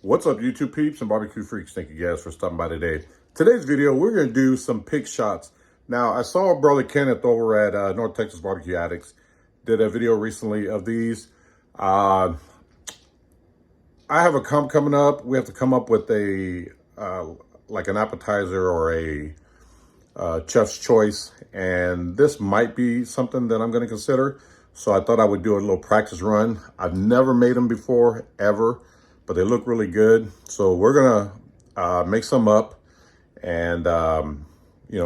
What's up, YouTube peeps and barbecue freaks? Thank you guys for stopping by today. Today's video, we're going to do some pig shots. Now, I saw brother Kenneth over at North Texas Barbecue Addicts did a video recently of these. I have a comp coming up. We have to come up with a like an appetizer or a chef's choice, and this might be something that I'm going to consider. So I thought I would do a little practice run. I've never made them before, ever, but they look really good. So we're gonna make some up and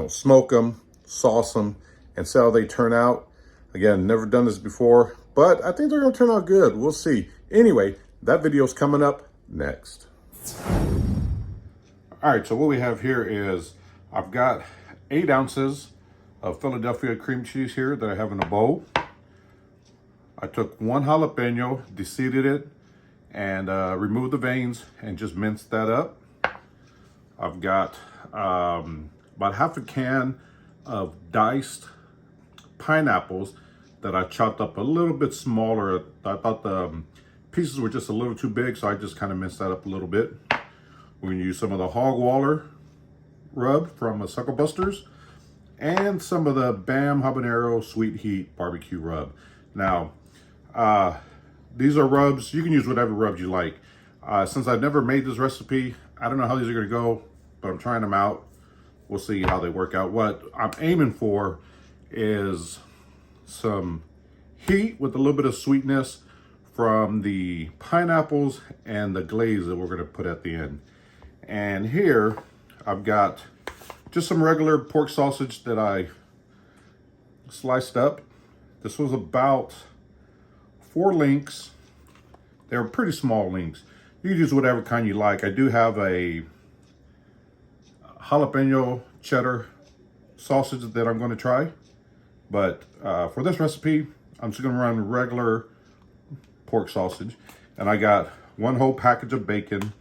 smoke them, sauce them, and see how they turn out. Again, never done this before, but I think they're gonna turn out good. We'll see. Anyway, that video's coming up next. All right, so what we have here is I've got 8 ounces of Philadelphia cream cheese here that I have in a bowl. I took 1 jalapeno, deseeded it, and removed the veins and just minced that up. I've got about half a can of diced pineapples that I chopped up a little bit smaller. I thought the pieces were just a little too big, so I just kind of minced that up a little bit. We're gonna use some of the hog waller rub from Suckle Busters and some of the Bam Habanero Sweet Heat barbecue rub. Now, these are rubs. You can use whatever rubs you like. Since I've never made this recipe, I don't know how these are gonna go, but I'm trying them out. We'll see how they work out. What I'm aiming for is some heat with a little bit of sweetness from the pineapples and the glaze that we're gonna put at the end. And here, I've got just some regular pork sausage that I sliced up. This was about 4 links. They were pretty small links. You can use whatever kind you like. I do have a jalapeno cheddar sausage that I'm going to try. But for this recipe, I'm just going to run regular pork sausage. And I got 1 whole package of bacon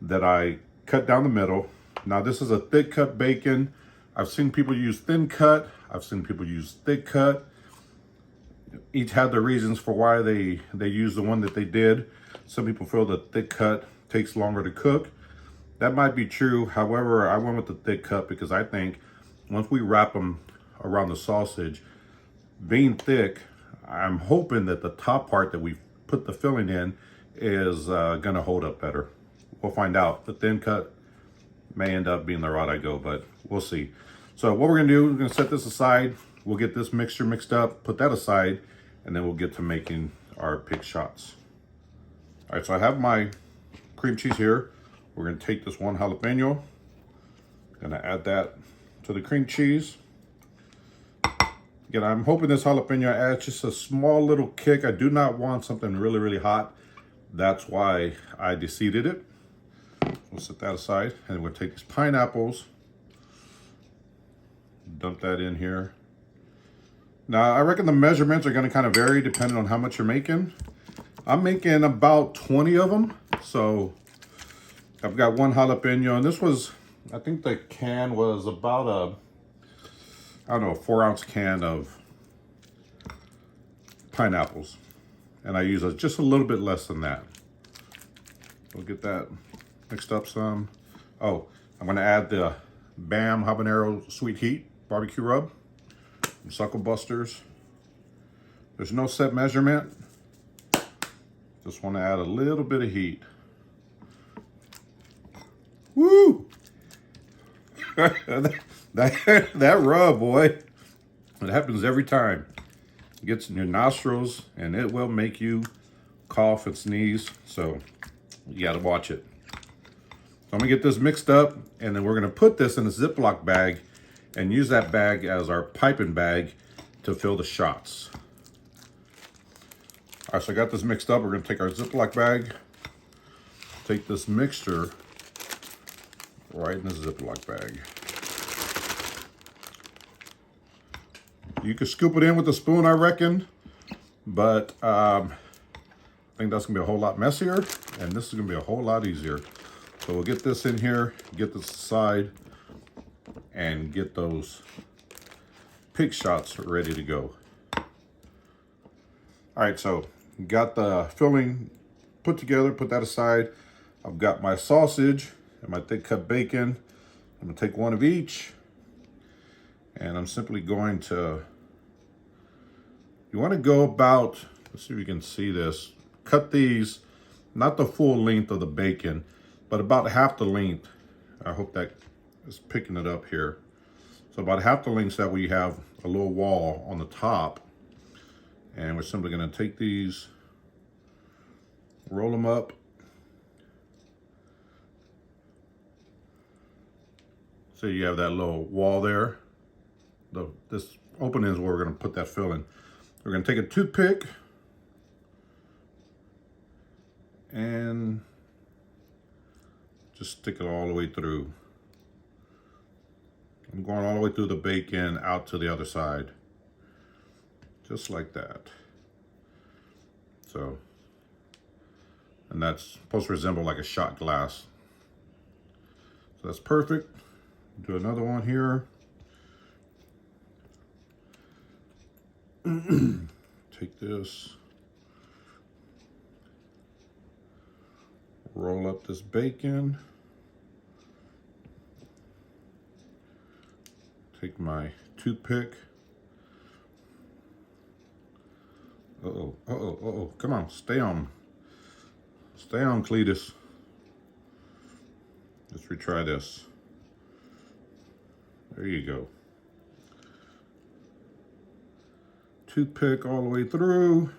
that I cut down the middle. Now, this is a thick cut bacon. I've seen people use thin cut. I've seen people use thick cut. Each had their reasons for why they use the one that they did. Some people feel that thick cut takes longer to cook. That might be true. However, I went with the thick cut because I think once we wrap them around the sausage, being thick, I'm hoping that the top part that we put the filling in is gonna hold up better. We'll find out. The thin cut may end up being the route I go, but we'll see. So what we're gonna do, we're gonna set this aside. We'll get this mixture mixed up, put that aside, and then we'll get to making our pig shots. All right, so I have my cream cheese here. We're gonna take this 1 jalapeno, gonna add that to the cream cheese. Again, I'm hoping this jalapeno adds just a small little kick. I do not want something really, really hot. That's why I deseeded it. We'll set that aside, and we'll take these pineapples, dump that in here. Now, I reckon the measurements are gonna kind of vary depending on how much you're making. I'm making about 20 of them. So I've got 1 jalapeno, and this was, I think the can was about a 4 ounce can of pineapples. And I use just a little bit less than that. We'll get that mixed up some. Oh, I'm gonna add the Bam Habanero Sweet Heat barbecue rub from Suckle Busters. There's no set measurement. Just wanna add a little bit of heat. Woo! that rub, boy, it happens every time. It gets in your nostrils and it will make you cough and sneeze. So you gotta watch it. So I'm gonna get this mixed up, and then we're gonna put this in a Ziploc bag and use that bag as our piping bag to fill the shots. All right, so I got this mixed up. We're gonna take our Ziploc bag, take this mixture right in the Ziploc bag. You can scoop it in with a spoon, I reckon, but I think that's gonna be a whole lot messier, and this is gonna be a whole lot easier. So we'll get this in here, get this aside, and get those pig shots ready to go. All right, so got the filling put together, put that aside. I've got my sausage and my thick cut bacon. I'm gonna take one of each, and I'm simply going to, you wanna go about, let's see if you can see this, cut these, not the full length of the bacon, but about half the length. I hope that is picking it up here. So about half the length, so that we have a little wall on the top. And we're simply gonna take these, roll them up. So you have that little wall there. This opening is where we're gonna put that filling. We're gonna take a toothpick and just stick it all the way through. I'm going all the way through the bacon out to the other side. Just like that. So, and that's supposed to resemble like a shot glass. So that's perfect. Do another one here. Take this, roll up this bacon, take my toothpick. Uh-oh, come on, stay on, Cletus. Let's retry this. There you go. Toothpick all the way through.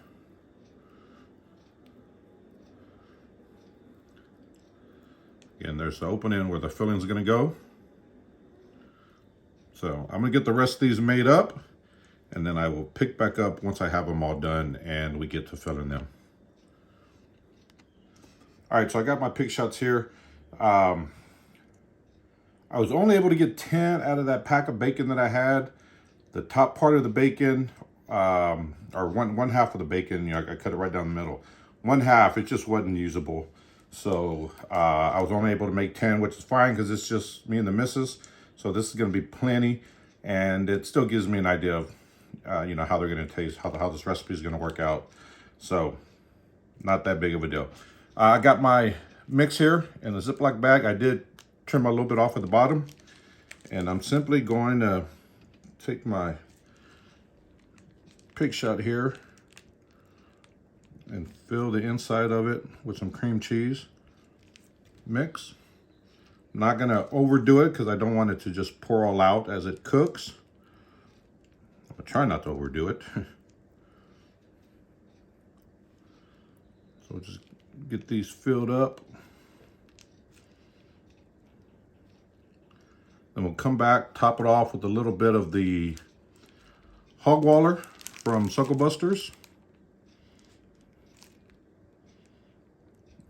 Again, there's the opening where the filling's gonna go. So I'm gonna get the rest of these made up, and then I will pick back up once I have them all done and we get to filling them. All right, so I got my pick shots here. I was only able to get 10 out of that pack of bacon that I had. The top part of the bacon, or one half of the bacon, you know, I cut it right down the middle. One half, it just wasn't usable. So I was only able to make 10, which is fine because it's just me and the missus. So this is gonna be plenty, and it still gives me an idea of, you know, how they're gonna taste, how this recipe is gonna work out. So not that big of a deal. I got my mix here in a Ziploc bag. I did trim a little bit off at the bottom, and I'm simply going to take my pig shot here and fill the inside of it with some cream cheese mix. I'm not gonna overdo it because I don't want it to just pour all out as it cooks. I'll try not to overdo it. So just get these filled up. Then we'll come back, top it off with a little bit of the hog waller from Suckle Busters.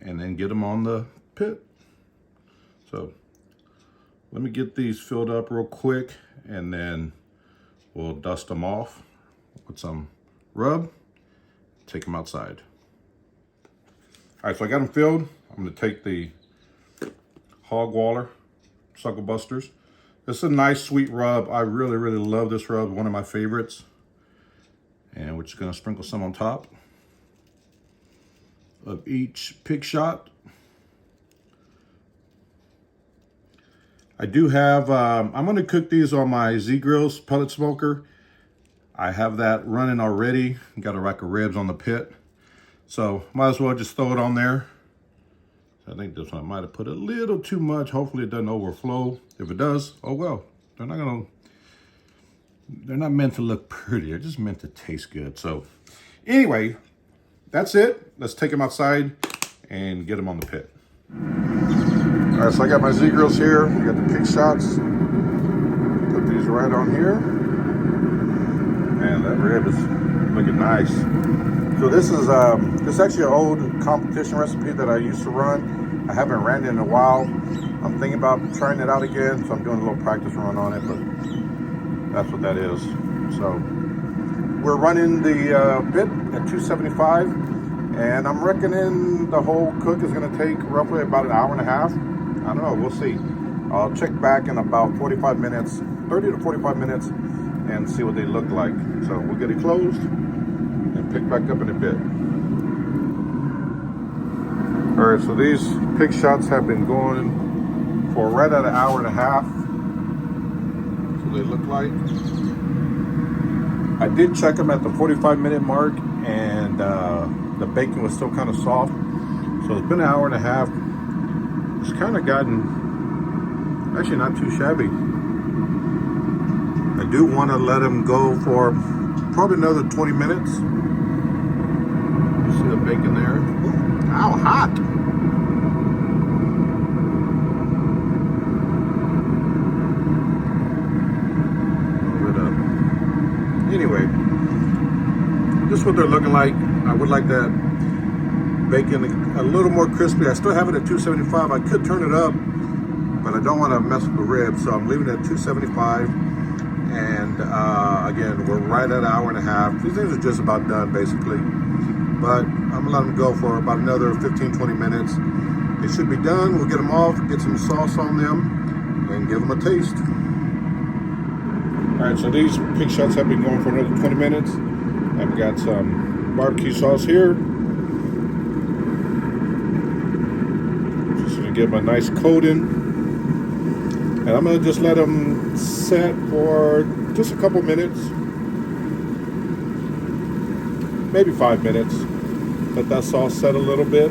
And then get them on the pit. So let me get these filled up real quick, and then we'll dust them off with some rub, take them outside. All right, so I got them filled. I'm gonna take the hog waller, Suckle Busters. This is a nice sweet rub. I really, really love this rub, one of my favorites. And we're just gonna sprinkle some on top of each pig shot. I do have, I'm gonna cook these on my Z Grillz pellet smoker. I have that running already. Got a rack of ribs on the pit. So might as well just throw it on there. I think this one might have put a little too much. Hopefully it doesn't overflow. If it does, oh well. They're not meant to look pretty. They're just meant to taste good. So anyway, that's it. Let's take them outside and get them on the pit. All right, so I got my Z Grillz here. I got the pig shots. Put these right on here. Man, that rib is looking nice. So this is actually an old competition recipe that I used to run. I haven't ran it in a while. I'm thinking about trying it out again, so I'm doing a little practice run on it, but that's what that is. So we're running the pit at 275, and I'm reckoning the whole cook is gonna take roughly about an hour and a half. I don't know, we'll see. I'll check back in about 45 minutes, 30 to 45 minutes, and see what they look like. So we'll get it closed and pick back up in a bit. All right, so these pig shots have been going for right at an hour and a half. So they look like. I did check them at the 45-minute mark, and the bacon was still kind of soft. So it's been an hour and a half. It's kind of gotten, actually not too shabby. I do want to let them go for probably another 20 minutes. You see the bacon there? Ooh, how hot! Anyway, this is what they're looking like. I would like that bacon a little more crispy. I still have it at 275. I could turn it up, but I don't want to mess with the ribs, so I'm leaving it at 275. And again, we're right at an hour and a half. These things are just about done, basically. But I'm gonna let them go for about another 15-20 minutes. It should be done. We'll get them off, get some sauce on them, and give them a taste. All right, so these pig shots have been going for another 20 minutes. I've got some barbecue sauce here. Just gonna give them a nice coating. And I'm gonna just let them set for just a couple minutes. Maybe 5 minutes. Let that sauce set a little bit.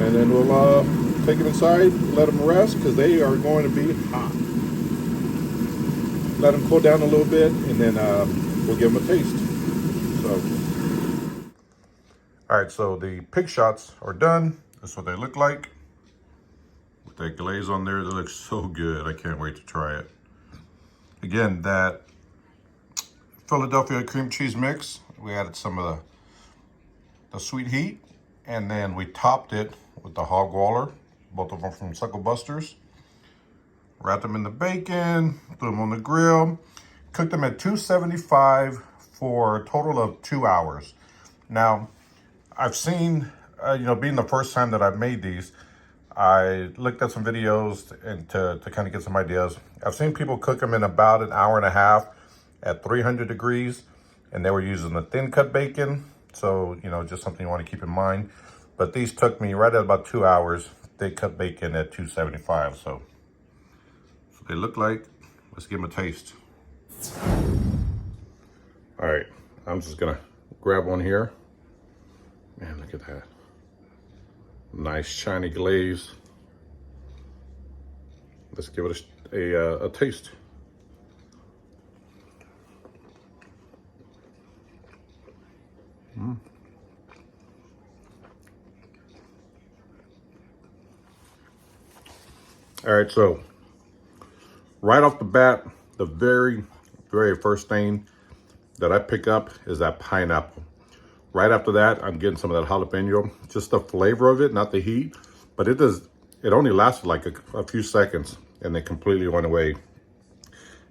And then we'll take them inside, let them rest, because they are going to be hot. Let them cool down a little bit, and then we'll give them a taste. So, all right, so the pig shots are done. That's what they look like. With that glaze on there, they look so good. I can't wait to try it. Again, that Philadelphia cream cheese mix, we added some of the sweet heat, and then we topped it with the hog waller. Both of them from Suckle Busters. Wrapped them in the bacon, threw them on the grill, cooked them at 275 for a total of 2 hours. Now, I've seen, being the first time that I've made these, I looked at some videos and to kind of get some ideas. I've seen people cook them in about an hour and a half at 300 degrees, and they were using the thin cut bacon. So, just something you want to keep in mind. But these took me right at about 2 hours. They cut bacon at 275, so they look like. Let's give them a taste. All right, I'm just gonna grab one here. Man, look at that. Nice shiny glaze. Let's give it a taste. All right, so right off the bat, the very, very first thing that I pick up is that pineapple. Right after that, I'm getting some of that jalapeno, just the flavor of it, not the heat, but it only lasted like a few seconds and it completely went away.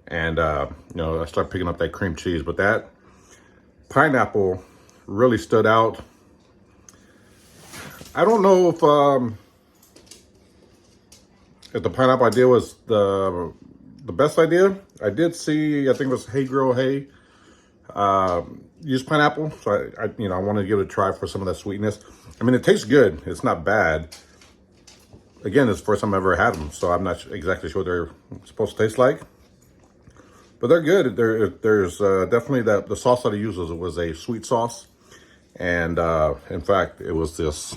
And, I started picking up that cream cheese, but that pineapple really stood out. I don't know if the pineapple idea was the best idea. I did see, I think it was Hey Girl Hey, use pineapple. So I wanted to give it a try for some of that sweetness. I mean, it tastes good. It's not bad. Again, it's the first time I've ever had them, so I'm not exactly sure what they're supposed to taste like. But they're good. There's definitely the sauce that I used was a sweet sauce. And in fact, it was this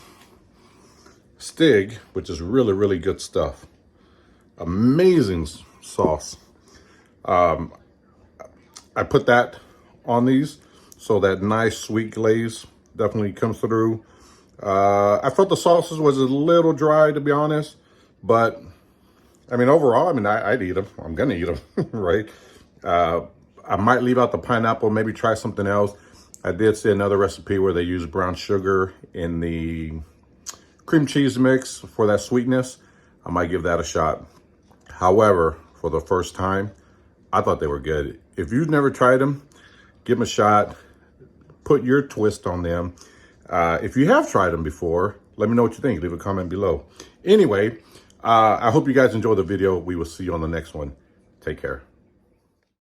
Stig, which is really, really good stuff. Amazing sauce. I put that on these, so that nice sweet glaze definitely comes through. I felt the sauces was a little dry, to be honest, but I mean, overall, I'd eat them. I'm gonna eat them, right? I might leave out the pineapple, maybe try something else. I did see another recipe where they use brown sugar in the cream cheese mix for that sweetness. I might give that a shot. However, for the first time, I thought they were good. If you've never tried them, give them a shot. Put your twist on them. If you have tried them before, let me know what you think. Leave a comment below. Anyway, I hope you guys enjoyed the video. We will see you on the next one. Take care.